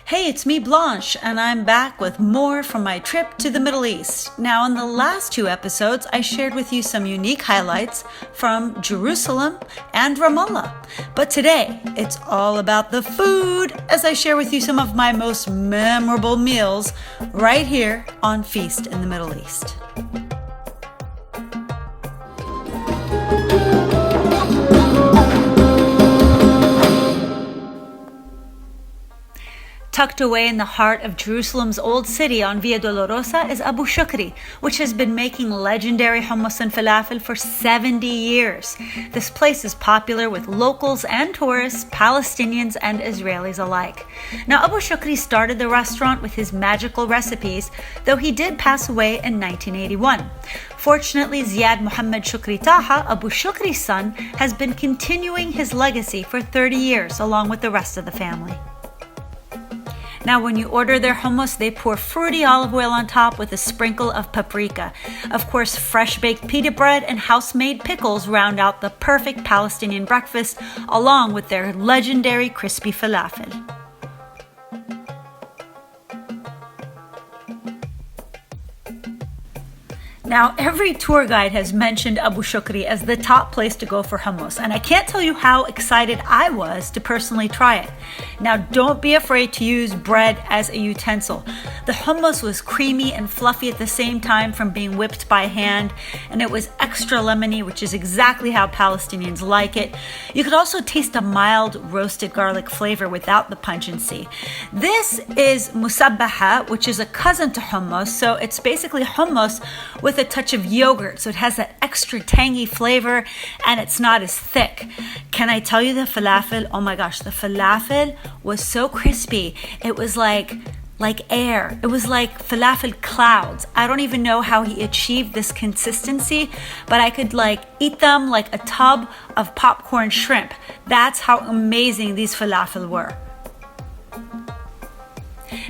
Hey, it's me, Blanche, and I'm back with more from my trip to the Middle East. Now, in the last two episodes, I shared with you some unique highlights from Jerusalem and Ramallah. But today, it's all about the food as I share with you some of my most memorable meals right here on Feast in the Middle East. Tucked away in the heart of Jerusalem's old city on Via Dolorosa is Abu Shukri, which has been making legendary hummus and falafel for 70 years. This place is popular with locals and tourists, Palestinians and Israelis alike. Now, Abu Shukri started the restaurant with his magical recipes, though he did pass away in 1981. Fortunately, Ziad Muhammad Shukri Taha, Abu Shukri's son, has been continuing his legacy for 30 years along with the rest of the family. Now, when you order their hummus, they pour fruity olive oil on top with a sprinkle of paprika. Of course, fresh-baked pita bread and house-made pickles round out the perfect Palestinian breakfast, along with their legendary crispy falafel. Now, every tour guide has mentioned Abu Shukri as the top place to go for hummus, and I can't tell you how excited I was to personally try it. Now, don't be afraid to use bread as a utensil. The hummus was creamy and fluffy at the same time from being whipped by hand, and it was extra lemony, which is exactly how Palestinians like it. You could also taste a mild roasted garlic flavor without the pungency. This is musabbaha, which is a cousin to hummus, so it's basically hummus with a touch of yogurt, so it has that extra tangy flavor and it's not as thick. Can I tell you the falafel? Oh my gosh, the falafel was so crispy. It was like air. It was like falafel clouds. I don't even know how he achieved this consistency, but I could eat them like a tub of popcorn shrimp. That's how amazing these falafel were.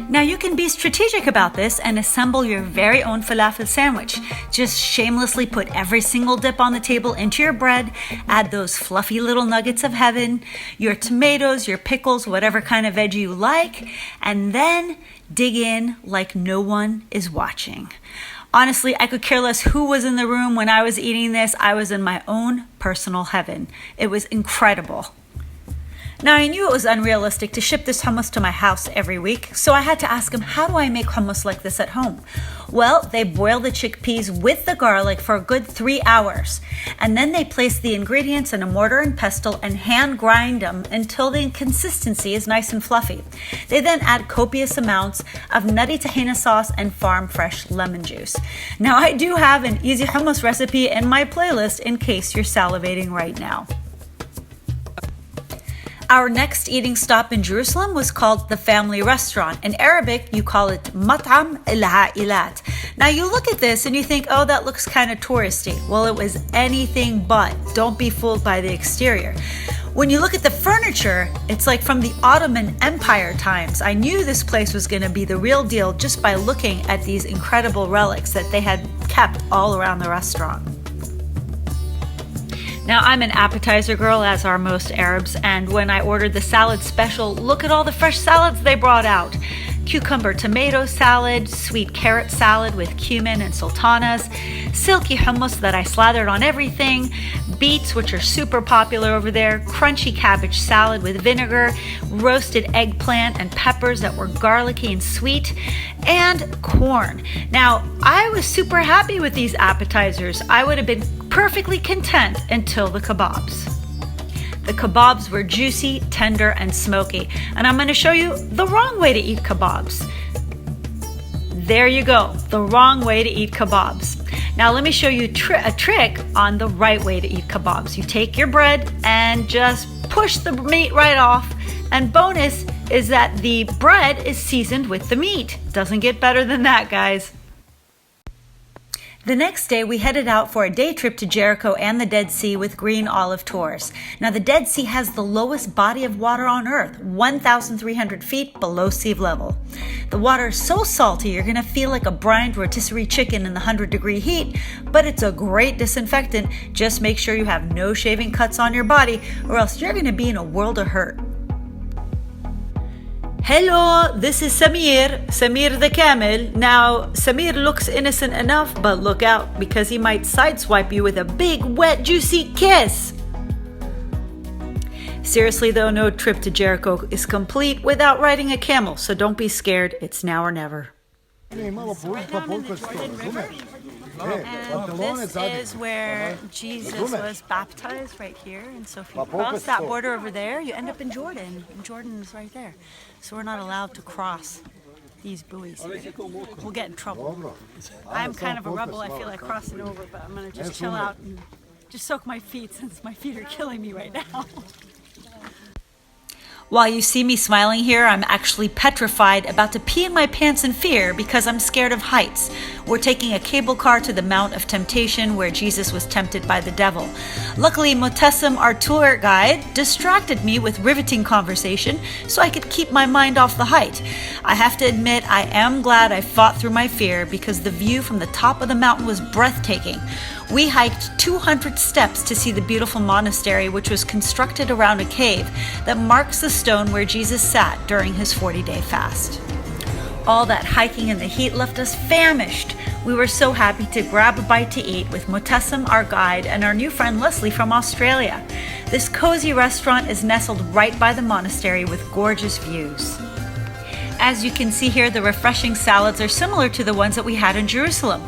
Now, you can be strategic about this and assemble your very own falafel sandwich. Just shamelessly put every single dip on the table into your bread, add those fluffy little nuggets of heaven, your tomatoes, your pickles, whatever kind of veggie you like, and then dig in like no one is watching. Honestly, I could care less who was in the room when I was eating this. I was in my own personal heaven. It was incredible. Now, I knew it was unrealistic to ship this hummus to my house every week, so I had to ask him, how do I make hummus like this at home? Well, they boil the chickpeas with the garlic for a good 3 hours, and then they place the ingredients in a mortar and pestle and hand grind them until the consistency is nice and fluffy. They then add copious amounts of nutty tahina sauce and farm fresh lemon juice. Now, I do have an easy hummus recipe in my playlist in case you're salivating right now. Our next eating stop in Jerusalem was called the Family Restaurant. In Arabic, you call it Mat'am al-A'ilat. Now, you look at this and you think, oh, that looks kind of touristy. Well, it was anything but. Don't be fooled by the exterior. When you look at the furniture, it's like from the Ottoman Empire times. I knew this place was going to be the real deal just by looking at these incredible relics that they had kept all around the restaurant. Now, I'm an appetizer girl, as are most Arabs, and when I ordered the salad special, look at all the fresh salads they brought out. Cucumber tomato salad, sweet carrot salad with cumin and sultanas, silky hummus that I slathered on everything, beets, which are super popular over there, crunchy cabbage salad with vinegar, roasted eggplant and peppers that were garlicky and sweet, and corn. Now, I was super happy with these appetizers. I would have been perfectly content until the kebabs. The kebabs were juicy, tender, and smoky, and I'm going to show you the wrong way to eat kebabs. There you go, the wrong way to eat kebabs. Now let me show you a trick on the right way to eat kebabs. You take your bread and just push the meat right off, and bonus is that the bread is seasoned with the meat. Doesn't get better than that, guys. The next day, we headed out for a day trip to Jericho and the Dead Sea with green olive tours. Now, the Dead Sea has the lowest body of water on Earth, 1,300 feet below sea level. The water is so salty, you're going to feel like a brined rotisserie chicken in the 100-degree heat, but it's a great disinfectant. Just make sure you have no shaving cuts on your body, or else you're going to be in a world of hurt. Hello, this is Samir the camel. Now, Samir looks innocent enough, but look out, because he might sideswipe you with a big, wet, juicy kiss. Seriously though, no trip to Jericho is complete without riding a camel, so don't be scared, it's now or never. And this is where Jesus was baptized, right here. And so if you cross that border over there, you end up in Jordan. And Jordan is right there. So we're not allowed to cross these buoys here. We'll get in trouble. I'm kind of a rebel. I feel like crossing over, but I'm going to just chill out and just soak my feet since my feet are killing me right now. While you see me smiling here, I'm actually petrified, about to pee in my pants in fear because I'm scared of heights. We're taking a cable car to the Mount of Temptation where Jesus was tempted by the devil. Luckily, Motessem, our tour guide, distracted me with riveting conversation so I could keep my mind off the height. I have to admit, I am glad I fought through my fear because the view from the top of the mountain was breathtaking. We hiked 200 steps to see the beautiful monastery, which was constructed around a cave that marks the stone where Jesus sat during his 40-day fast. All that hiking in the heat left us famished. We were so happy to grab a bite to eat with Motessem, our guide, and our new friend Leslie from Australia. This cozy restaurant is nestled right by the monastery with gorgeous views. As you can see here, the refreshing salads are similar to the ones that we had in Jerusalem,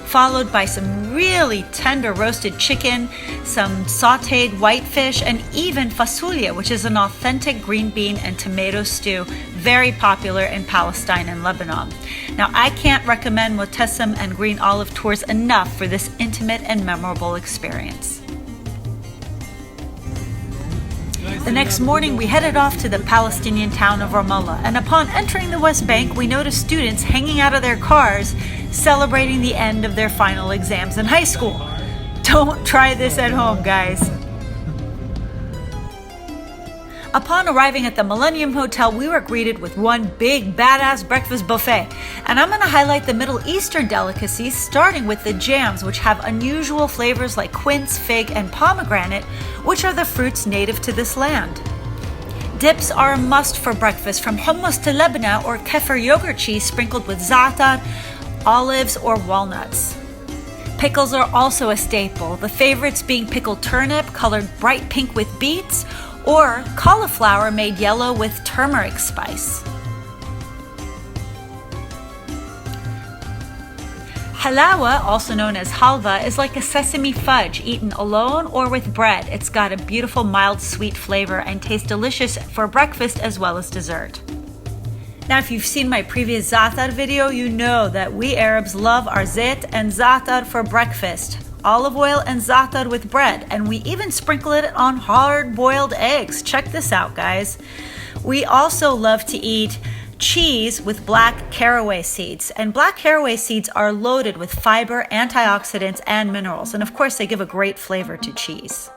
followed by some really tender roasted chicken, some sautéed whitefish, and even fasulia, which is an authentic green bean and tomato stew, very popular in Palestine and Lebanon. Now, I can't recommend Motessem and green olive tours enough for this intimate and memorable experience. The next morning, we headed off to the Palestinian town of Ramallah, and upon entering the West Bank, we noticed students hanging out of their cars celebrating the end of their final exams in high school. Don't try this at home, guys. Upon arriving at the Millennium Hotel, we were greeted with one big badass breakfast buffet. And I'm going to highlight the Middle Eastern delicacies, starting with the jams, which have unusual flavors like quince, fig, and pomegranate, which are the fruits native to this land. Dips are a must for breakfast, from hummus to lebna or kefir yogurt cheese sprinkled with za'atar, olives, or walnuts. Pickles are also a staple, the favorites being pickled turnip, colored bright pink with beets, or cauliflower made yellow with turmeric spice. Halawa, also known as halva, is like a sesame fudge eaten alone or with bread. It's got a beautiful mild sweet flavor and tastes delicious for breakfast as well as dessert. Now, if you've seen my previous za'atar video, you know that we Arabs love our zait and za'atar for breakfast. Olive oil and za'atar with bread, and we even sprinkle it on hard-boiled eggs. Check this out, guys. We also love to eat cheese with black caraway seeds, and black caraway seeds are loaded with fiber, antioxidants, and minerals, and of course they give a great flavor to cheese.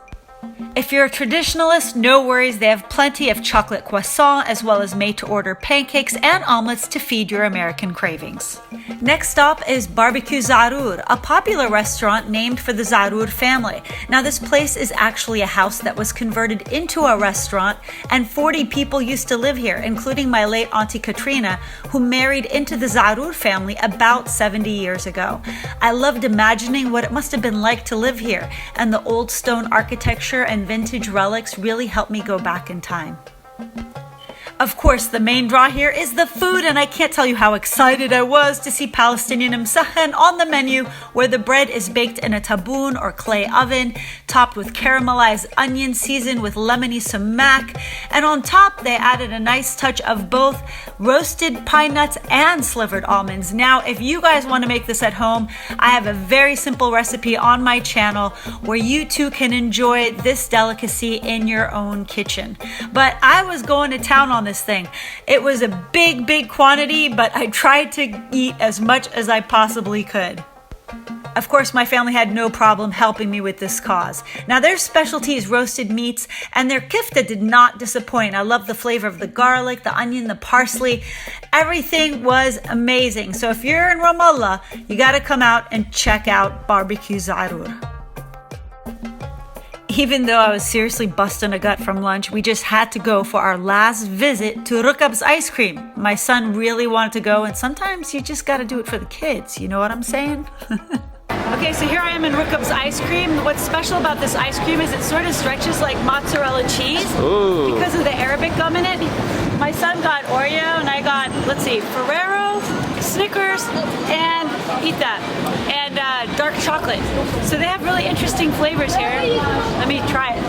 If you're a traditionalist, no worries, they have plenty of chocolate croissant as well as made-to-order pancakes and omelets to feed your American cravings. Next stop is Barbecue Zarour, a popular restaurant named for the Zarour family. Now, this place is actually a house that was converted into a restaurant, and 40 people used to live here, including my late Auntie Katrina, who married into the Zarour family about 70 years ago. I loved imagining what it must have been like to live here, and the old stone architecture and vintage relics really helped me go back in time. Of course, the main draw here is the food, and I can't tell you how excited I was to see Palestinian msahan on the menu, where the bread is baked in a taboon or clay oven, topped with caramelized onion seasoned with lemony sumac, and on top they added a nice touch of both roasted pine nuts and slivered almonds. Now, if you guys want to make this at home, I have a very simple recipe on my channel where you too can enjoy this delicacy in your own kitchen. But I was going to town on this thing. It was a big quantity, but I tried to eat as much as I possibly could. Of course, my family had no problem helping me with this cause. Now, their specialty is roasted meats, and their kifta did not disappoint. I love the flavor of the garlic, the onion, the parsley. Everything was amazing. So if you're in Ramallah, you got to come out and check out Barbecue Zarour. Even though I was seriously busting a gut from lunch, we just had to go for our last visit to Rukab's ice cream. My son really wanted to go, and sometimes you just gotta do it for the kids, you know what I'm saying? Okay, so here I am in Rukab's ice cream. What's special about this ice cream is it sort of stretches like mozzarella cheese. Ooh. Because of the Arabic gum in it. My son got Oreo and I got, let's see, Ferrero, Snickers, and Ita, and dark chocolate. So they have really interesting flavors here. Let me try it.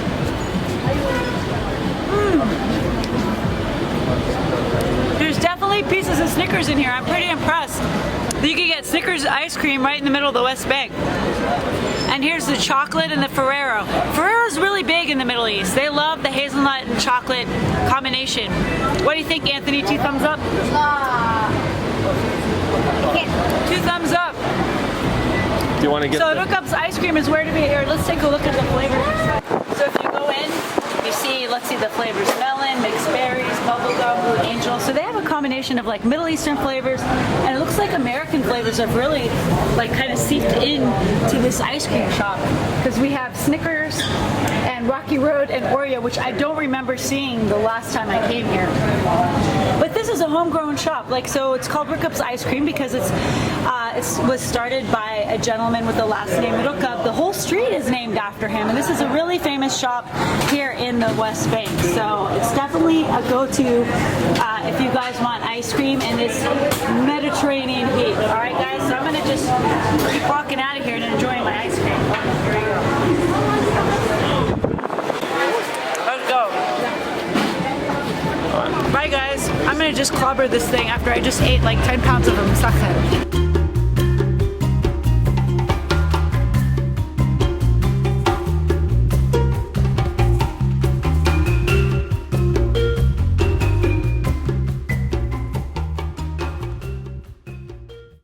There's definitely pieces of Snickers in here. I'm pretty impressed. You can get Snickers ice cream right in the middle of the West Bank. And here's the chocolate and the Ferrero. Ferrero's really big in the Middle East. They love the hazelnut and chocolate combination. What do you think, Anthony? 2 thumbs up? 2 thumbs up. Do you want to get So Rukab's ice cream is where to be here. Let's take a look at the flavors. So if you go in, you see, let's see the flavors: melon, mixed berries, bubblegum, blue angel. So they have a combination of like Middle Eastern flavors, and it looks like American flavors have really like kind of seeped in to this ice cream shop, because we have Snickers and Rocky Road and Oreo, which I don't remember seeing the last time I came here. But this is a homegrown shop, like, so it's called Rukab's Ice Cream because it was started by a gentleman with the last name Rukab. The whole street is named after him, and this is a really famous shop here in the West Bank. So it's definitely a go-to if you guys want ice cream in this Mediterranean heat. All right, guys, so I'm gonna just keep walking out of here and enjoying my ice cream. Let's go. Bye, guys. I'm gonna just clobber this thing after I just ate like 10 pounds of hamsa.